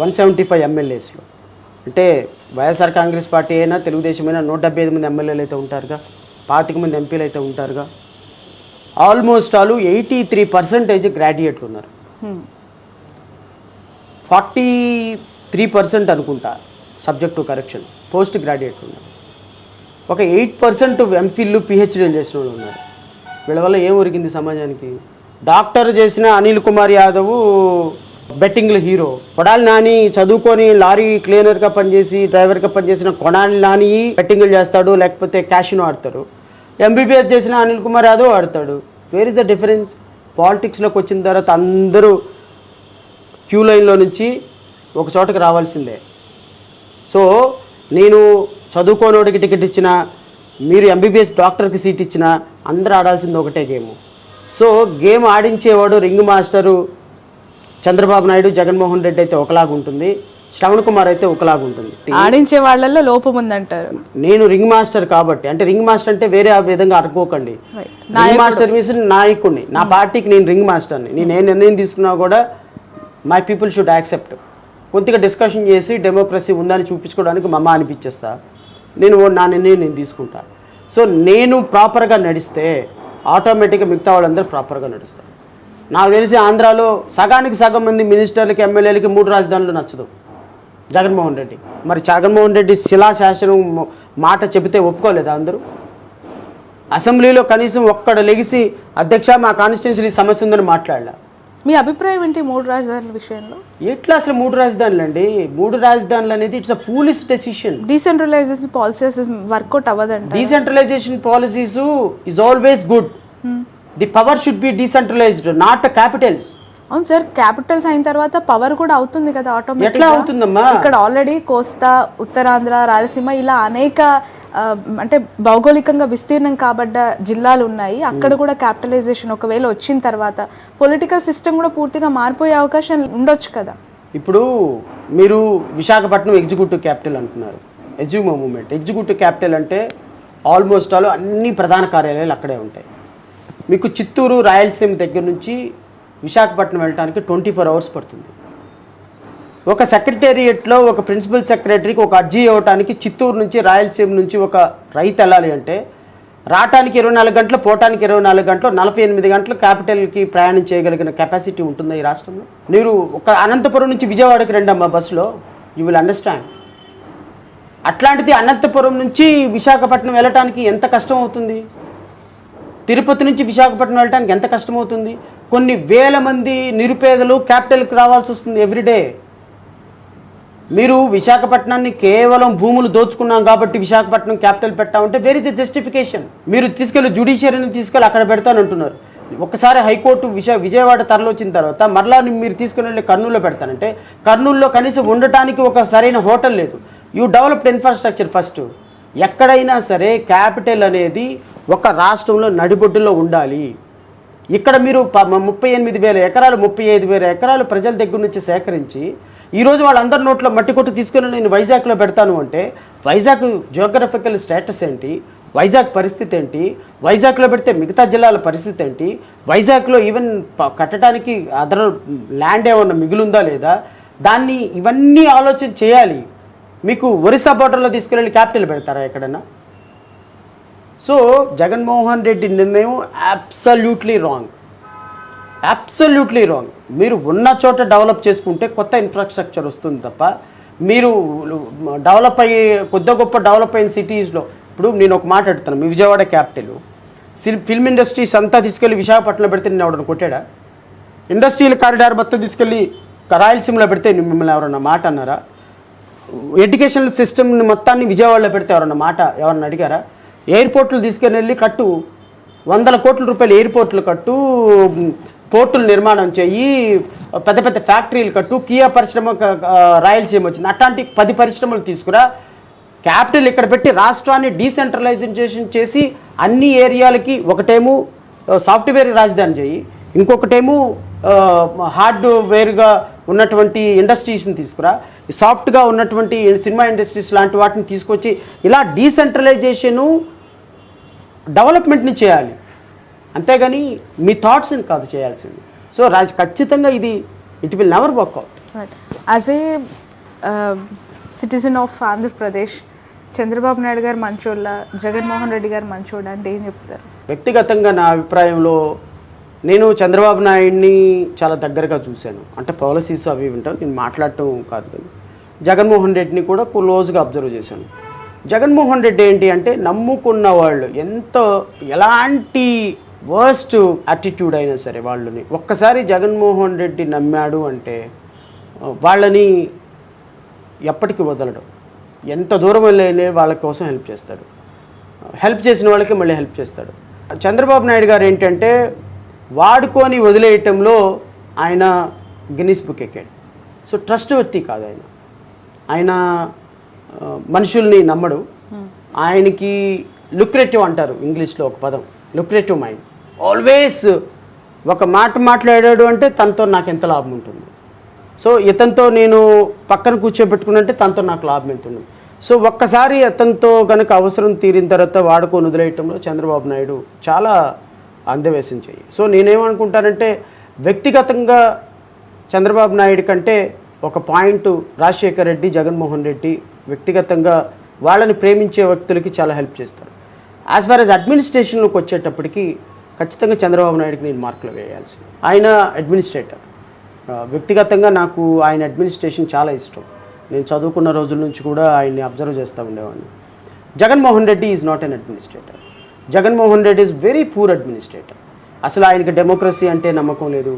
175 ఎమ్మెల్యేస్లో. అంటే వైఎస్ఆర్ కాంగ్రెస్ పార్టీ అయినా తెలుగుదేశం అయినా 175 మంది ఎమ్మెల్యేలు అయితే ఉంటారుగా, 25 మంది ఎంపీలు అయితే ఉంటారుగా. ఆల్మోస్ట్ ఆల్ 83% గ్రాడ్యుయేట్లు ఉన్నారు. 43% అనుకుంటా సబ్జెక్ట్ టు కరెక్షన్ పోస్ట్ గ్రాడ్యుయేట్లు ఉన్నారు. ఒక 8% ఎంఫిల్లు పిహెచ్డీలు చేసిన వాళ్ళు ఉన్నారు. వీళ్ళ వల్ల ఏం ఒరిగింది సమాజానికి? డాక్టర్ చేసిన అనిల్ కుమార్ యాదవ్ బెట్టింగ్ల హీరో, కొడాలి నాని చదువుకొని లారీ క్లీనర్గా పనిచేసి డ్రైవర్గా పనిచేసిన కొడాలి నాని బెట్టింగ్లు చేస్తాడు, లేకపోతే క్యాషినో ఆడతాడు. ఎంబీబీఎస్ చేసిన అనిల్ కుమార్ యాదవ్ ఆడతాడు. Where is the difference? పాలిటిక్స్లోకి వచ్చిన తర్వాత అందరూ క్యూ లైన్లో నుంచి ఒక చోటకి రావాల్సిందే. సో నేను చదువుకోనోడికి టికెట్ ఇచ్చినా, మీరు ఎంబీబీఎస్ డాక్టర్కి సీట్ ఇచ్చినా అందరూ ఆడాల్సింది ఒకటే గేము. సో గేమ్ ఆడించేవాడు రింగ్ మాస్టరు చంద్రబాబు నాయుడు, జగన్మోహన్ రెడ్డి అయితే ఒకలాగా ఉంటుంది, శ్రవణ్ కుమార్ అయితే ఒకలాగా ఉంటుంది. ఆడించే వాళ్ళల్లో లోపం ఉందంటారు. నేను రింగ్ మాస్టర్ కాబట్టి, అంటే రింగ్ మాస్టర్ అంటే వేరే ఆ విధంగా అనుకోకండి. రింగ్ మాస్టర్ మీన్స్ నాయకుడిని, నా పార్టీకి నేను రింగ్ మాస్టర్ని. నేను ఏ నిర్ణయం తీసుకున్నా కూడా మై పీపుల్ షుడ్ యాక్సెప్ట్. కొద్దిగా డిస్కషన్ చేసి డెమోక్రసీ ఉందని చూపించుకోవడానికి మమ్మ అనిపించేస్తా. నా నిర్ణయం నేను తీసుకుంటా. సో నేను ప్రాపర్గా నడిస్తే ఆటోమేటిక్గా మిగతా వాళ్ళందరూ ప్రాపర్గా నడుస్తారు. నాకు తెలిసి ఆంధ్రాలో సగానికి సగం మంది మినిస్టర్లకి, ఎమ్మెల్యేలకి 3 రాజధానులు నచ్చదు జగన్మోహన్ రెడ్డి. మరి జగన్మోహన్ రెడ్డి శిలాశాసనం మాట చెబితే ఒప్పుకోలేదా అందరూ? అసెంబ్లీలో కనీసం ఒక్కడ లెగిసి అధ్యక్ష మా కాన్స్టిట్యున్సీ సమస్య ఉందని మాట్లాడలే. మీ అభిప్రాయం ఏంటి 3 రాజధానుల విషయంలో? ఎట్లా అసలు 3 రాజధానులు అండి? 3 రాజధానులు అనేది it's a foolish decision. Decentralisation policies work out అవ్వదంట. Decentralisation policies is always good. The power should be decentralised, not capitals. అవును సార్, క్యాపిటల్స్ అయిన తర్వాత పవర్ కూడా అవుతుంది కదా ఆటోమేటిక్. ఎట్లా అవుతుందమ్మా? ఇక్కడ ఆల్రెడీ కోస్తా, ఉత్తరాంధ్ర, రాయలసీమ ఇలా అనేక అంటే భౌగోళికంగా విస్తీర్ణం కాబడ్డ జిల్లాలు ఉన్నాయి. అక్కడ కూడా క్యాపిటలైజేషన్ ఒకవేళ వచ్చిన తర్వాత పొలిటికల్ సిస్టమ్ కూడా పూర్తిగా మారిపోయే అవకాశం ఉండొచ్చు కదా. ఇప్పుడు మీరు విశాఖపట్నం ఎగ్జిక్యూటివ్ క్యాపిటల్ అంటున్నారు, ఎజ్యూమో మూమెంట్. ఎగ్జిక్యూటివ్ క్యాపిటల్ అంటే ఆల్మోస్ట్ ఆల్ అన్ని ప్రధాన కార్యాలయాలు అక్కడే ఉంటాయి. మీకు చిత్తూరు, రాయలసీమ దగ్గర నుంచి విశాఖపట్నం వెళ్ళడానికి 24 అవర్స్ పడుతుంది. ఒక సెక్రటేరియట్లో ఒక ప్రిన్సిపల్ సెక్రటరీకి ఒక అర్జీ ఇవ్వడానికి చిత్తూరు నుంచి, రాయలసీమ నుంచి ఒక రైతు వెళ్ళాలి అంటే రావటానికి 24 గంటలు, పోవటానికి 24 గంటలు, 48 గంటలు క్యాపిటల్కి ప్రయాణం చేయగలిగిన కెపాసిటీ ఉంటుందా ఈ రాష్ట్రంలో? మీరు ఒక అనంతపురం నుంచి విజయవాడకి రండమ్మా బస్సులో, యూ విల్ అండర్స్టాండ్. అట్లాంటిది అనంతపురం నుంచి విశాఖపట్నం వెళ్ళటానికి ఎంత కష్టం అవుతుంది? తిరుపతి నుంచి విశాఖపట్నం వెళ్ళడానికి ఎంత కష్టమవుతుంది? కొన్ని వేల మంది నిరుపేదలు క్యాపిటల్కి రావాల్సి వస్తుంది ఎవ్రీడే. మీరు విశాఖపట్నాన్ని కేవలం భూములు దోచుకున్నాం కాబట్టి విశాఖపట్నం క్యాపిటల్ పెట్టామంటే వేర్ ఇస్ ద జస్టిఫికేషన్? మీరు తీసుకెళ్ళి జ్యుడిషియరీని తీసుకెళ్ళి అక్కడ పెడతానంటున్నారు. ఒకసారి హైకోర్టు విజయవాడ తరలివచ్చిన తర్వాత మరలా మీరు తీసుకుని వెళ్ళి కర్నూలులో పెడతానంటే కర్నూలులో కనీసం ఉండటానికి ఒక సరైన హోటల్ లేదు. You developed infrastructure first. ఎక్కడైనా సరే క్యాపిటల్ అనేది ఒక రాష్ట్రంలో నడిబొడ్డులో ఉండాలి. ఇక్కడ మీరు 38,000 ఎకరాలు, 35,000 ఎకరాలు ప్రజల దగ్గర నుంచి సేకరించి ఈరోజు వాళ్ళందరి నోట్లో మట్టి కొట్టు తీసుకుని నేను వైజాగ్లో పెడతాను అంటే వైజాగ్ జియోగ్రఫికల్ స్టేటస్ ఏంటి? వైజాగ్ పరిస్థితి ఏంటి? వైజాగ్లో పెడితే మిగతా జిల్లాల పరిస్థితి ఏంటి? వైజాగ్లో ఈవెన్ కట్టడానికి అదర్ ల్యాండ్ ఏమన్నా మిగులుందా లేదా? దాన్ని ఇవన్నీ ఆలోచన చేయాలి. మీకు ఒరిస్సా బోర్డర్లో తీసుకెళ్ళి క్యాపిటల్ పెడతారా ఎక్కడన్నా? సో జగన్మోహన్ రెడ్డి నిర్ణయం అబ్సల్యూట్లీ రాంగ్, అబ్సల్యూట్లీ రాంగ్. మీరు ఉన్న చోట డెవలప్ చేసుకుంటే కొత్త ఇన్ఫ్రాస్ట్రక్చర్ వస్తుంది తప్ప మీరు డెవలప్ అయ్యి కొద్ది గొప్ప డెవలప్ అయిన సిటీస్లో, ఇప్పుడు నేను ఒక మాట అడుగుతాను, మీ విజయవాడ క్యాపిటల్ ఫిల్మ్ ఇండస్ట్రీస్ అంతా తీసుకెళ్ళి విశాఖపట్నంలో పెడితే నేను ఎవడన్నా కొట్టాడా? ఇండస్ట్రియల్ కారిడార్ మొత్తం తీసుకెళ్ళి రాయలసీమలో పెడితే మిమ్మల్ని ఎవరన్నా మాట అన్నారా? ఎడ్యుకేషనల్ సిస్టమ్ని మొత్తాన్ని విజయవాడలో పెడితే ఎవరన్నా అడిగారా? ఎయిర్పోర్ట్లు తీసుకుని వెళ్ళి కట్టు, 100 కోట్ల రూపాయలు ఎయిర్పోర్ట్లు కట్టు, పోర్టులు నిర్మాణం చెయ్యి, పెద్ద పెద్ద ఫ్యాక్టరీలు కట్టు, కియా పరిశ్రమ రాయలసీమ వచ్చింది, అట్లాంటి 10 పరిశ్రమలు తీసుకురా. క్యాపిటల్ ఇక్కడ పెట్టి రాష్ట్రాన్ని డీసెంట్రలైజేషన్ చేసి అన్ని ఏరియాలకి ఒకటేమో సాఫ్ట్వేర్ రాజధాని చేయి, ఇంకొకటేమో హార్డ్వేర్గా ఉన్నటువంటి ఇండస్ట్రీస్ని తీసుకురా, సాఫ్ట్గా ఉన్నటువంటి సినిమా ఇండస్ట్రీస్ లాంటి వాటిని తీసుకొచ్చి ఇలా డీసెంట్రలైజేషను డెవలప్మెంట్ని చేయాలి. అంతేగాని మీ థాట్స్ని కాదు చేయాల్సింది. సో ఖచ్చితంగా ఇది it will never work out. Right. As a citizen of Andhra Pradesh, Chandrababu Naidu garu మంచోళ్ళ, జగన్మోహన్ రెడ్డి గారు మంచోళ్ళ అంటే ఏం చెప్తారు? వ్యక్తిగతంగా నా అభిప్రాయంలో నేను చంద్రబాబు నాయుడిని చాలా దగ్గరగా చూశాను. అంటే పాలసీస్ అవి వింటాను, నేను మాట్లాడటం కాదు కానీ జగన్మోహన్ రెడ్డిని కూడా క్లోజ్గా అబ్జర్వ్ చేశాను. జగన్మోహన్ రెడ్డి ఏంటి అంటే నమ్ముకున్న వాళ్ళు ఎలాంటి వర్స్ట్ యాటిట్యూడ్ అయినా సరే వాళ్ళని ఒక్కసారి జగన్మోహన్ రెడ్డి నమ్మాడు అంటే వాళ్ళని ఎప్పటికీ వదలడం. ఎంత దూరం వెళ్ళే వాళ్ళ కోసం హెల్ప్ చేస్తాడు, హెల్ప్ చేసిన వాళ్ళకి మళ్ళీ హెల్ప్ చేస్తాడు. చంద్రబాబు నాయుడు గారు ఏంటంటే వాడుకొని వదిలేయటంలో ఆయన గిన్నిస్ బుక్ ఎక్కాడు. సో ట్రస్ట్ వ్యక్తి కాదు ఆయన మనుషుల్ని నమ్మడు. ఆయనకి లుక్రేటివ్ అంటారు ఇంగ్లీష్లో ఒక పదం, లుక్రేటివ్ మైండ్. ఆల్వేస్ ఒక మాట మాట్లాడాడు అంటే తనతో నాకు ఎంత లాభం ఉంటుంది, సో ఇతనితో నేను పక్కన కూర్చోబెట్టుకున్నంటే తనతో నాకు లాభం ఎంత ఉంటుంది. సో ఒక్కసారి అతనితో కనుక అవసరం తీరిన తర్వాత వాడుకొని వదిలేయటంలో చంద్రబాబు నాయుడు చాలా అందవేశం చెయ్యి. సో నేనేమనుకుంటానంటే వ్యక్తిగతంగా చంద్రబాబు నాయుడు కంటే ఒక పాయింట్ రాజశేఖర్ రెడ్డి, జగన్మోహన్ రెడ్డి వ్యక్తిగతంగా వాళ్ళని ప్రేమించే వ్యక్తులకి చాలా హెల్ప్ చేస్తారు. యాజ్ ఫార్ యాజ్ అడ్మినిస్ట్రేషన్లోకి వచ్చేటప్పటికి ఖచ్చితంగా చంద్రబాబు నాయుడుకి నేను మార్కులు వేయాల్సి. ఆయన అడ్మినిస్ట్రేటర్, వ్యక్తిగతంగా నాకు ఆయన అడ్మినిస్ట్రేషన్ చాలా ఇష్టం. నేను చదువుకున్న రోజుల నుంచి కూడా ఆయన్ని అబ్జర్వ్ చేస్తూ ఉండేవాడిని. Jaganmohan Reddy is not an administrator. Jaganmohan Reddy is very poor administrator. అసలు ఆయనకి డెమోక్రసీ అంటే నమ్మకం లేదు,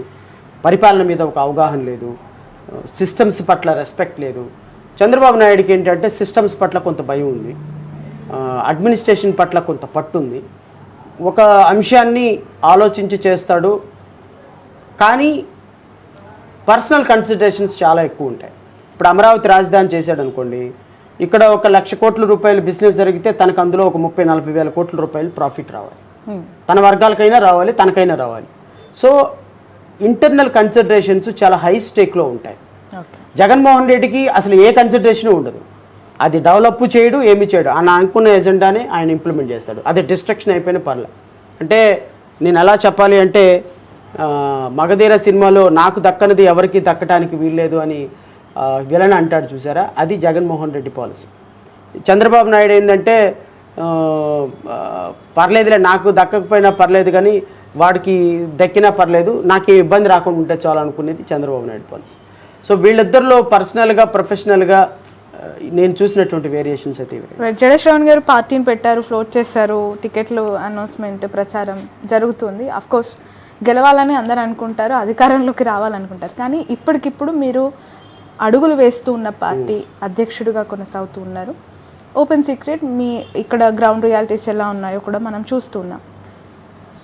పరిపాలన మీద ఒక అవగాహన లేదు, సిస్టమ్స్ పట్ల రెస్పెక్ట్ లేదు. చంద్రబాబు నాయుడుకి ఏంటంటే సిస్టమ్స్ పట్ల కొంత భయం ఉంది, అడ్మినిస్ట్రేషన్ పట్ల కొంత పట్టు ఉంది, ఒక అంశాన్ని ఆలోచించి చేస్తాడు. కానీ పర్సనల్ కన్సిడరేషన్స్ చాలా ఎక్కువ ఉంటాయి. ఇప్పుడు అమరావతి రాజధాని చేశాడు అనుకోండి, ఇక్కడ 1,00,000 కోట్ల రూపాయలు బిజినెస్ జరిగితే తనకు అందులో ఒక 30-40 వేల కోట్ల రూపాయలు ప్రాఫిట్ రావాలి, తన వర్గాలకైనా రావాలి, తనకైనా రావాలి. సో ఇంటర్నల్ కన్సిడరేషన్స్ చాలా హై స్టేక్లో ఉంటాయి. జగన్మోహన్ రెడ్డికి అసలు ఏ కన్సిడరేషన్ ఉండదు, అది డెవలప్ చేయడు, ఏమి చేయడు, ఆయన అనుకున్న ఎజెండానే ఆయన ఇంప్లిమెంట్ చేస్తాడు. అది డిస్ట్రక్షన్ అయిపోయిన పర్లే. అంటే నేను ఎలా చెప్పాలి అంటే మగధీర సినిమాలో నాకు దక్కనిది ఎవరికి దక్కడానికి వీల్లేదు అని విలన్ అంటాడు చూసారా, అది జగన్మోహన్ రెడ్డి పాలసీ. చంద్రబాబు నాయుడు ఏంటంటే పర్లేదులే, నాకు దక్కకపోయినా పర్లేదు కానీ వాడికి దక్కినా పర్లేదు, నాకు ఏ ఇబ్బంది రాకుండా ఉంటే చాలు అనుకునేది చంద్రబాబు నాయుడు పాలసీ. సో వీళ్ళిద్దరిలో పర్సనల్గా ప్రొఫెషనల్గా నేను చూసినటువంటి వేరియేషన్స్ అయితే జడశ్రవణ్ గారు పార్టీని పెట్టారు, ఫ్లోట్ చేశారు, టికెట్లు అనౌన్స్మెంట్ ప్రచారం జరుగుతుంది. అఫ్కోర్స్ గెలవాలని అందరూ అనుకుంటారు, అధికారంలోకి రావాలనుకుంటారు. కానీ ఇప్పటికిప్పుడు మీరు అడుగులు వేస్తూ ఉన్న పార్టీ అధ్యక్షుడిగా కొనసాగుతూ ఉన్నారు. ఓపెన్ సీక్రెట్, మీ ఇక్కడ గ్రౌండ్ రియాలిటీస్ ఎలా ఉన్నాయో కూడా మనం చూస్తున్నాం.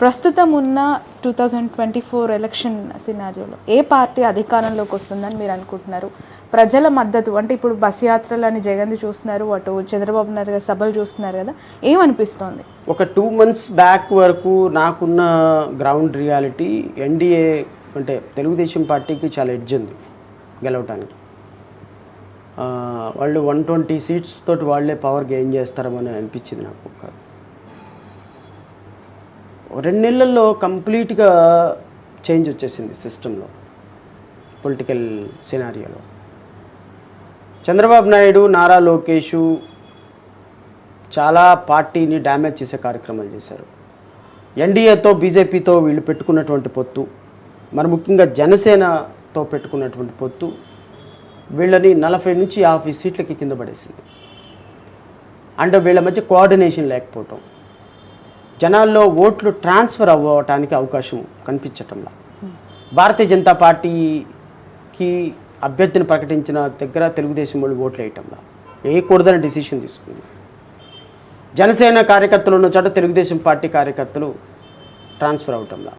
ప్రస్తుతం ఉన్న 2024 ఎలక్షన్ సినారియోలో ఏ పార్టీ అధికారంలోకి వస్తుందని మీరు అనుకుంటున్నారు? ప్రజల మద్దతు అంటే ఇప్పుడు బస్ యాత్రలని జగన్ది చూస్తున్నారు, అటు చంద్రబాబు నాయుడు గారు సభలు చూస్తున్నారు కదా, ఏమనిపిస్తోంది? ఒక 2 months బ్యాక్ వరకు నాకున్న గ్రౌండ్ రియాలిటీ ఎన్డీఏ అంటే తెలుగుదేశం పార్టీకి చాలా ఎడ్జ్ ఉంది గెలవటానికి. వాళ్ళు 120 seats తోటి వాళ్ళే పవర్ గెయిన్ చేస్తారని అనిపించింది నాకు. 2 నెలల్లో కంప్లీట్గా చేంజ్ వచ్చేసింది సిస్టంలో, పొలిటికల్ సినారియోలో. చంద్రబాబు నాయుడు, నారా లోకేష్ చాలా పార్టీని డ్యామేజ్ చేసే కార్యక్రమాలు చేశారు. ఎన్డీఏతో బీజేపీతో వీళ్ళు పెట్టుకున్నటువంటి పొత్తు, మరి ముఖ్యంగా జనసేనతో పెట్టుకున్నటువంటి పొత్తు వీళ్ళని 40 నుంచి 50 సీట్లకి కింద పడేసింది. అంటే వీళ్ళ మధ్య కోఆర్డినేషన్ లేకపోవటం, జనాల్లో ఓట్లు ట్రాన్స్ఫర్ అవ్వటానికి అవకాశం కనిపించటంలా. భారతీయ జనతా పార్టీకి అభ్యర్థిని ప్రకటించిన దగ్గర తెలుగుదేశం వాళ్ళు ఓట్లు వేయటంలా, వేయకూడదని డిసిషన్ తీసుకుంది. జనసేన కార్యకర్తలు ఉన్న చోట తెలుగుదేశం పార్టీ కార్యకర్తలు ట్రాన్స్ఫర్ అవటంలా.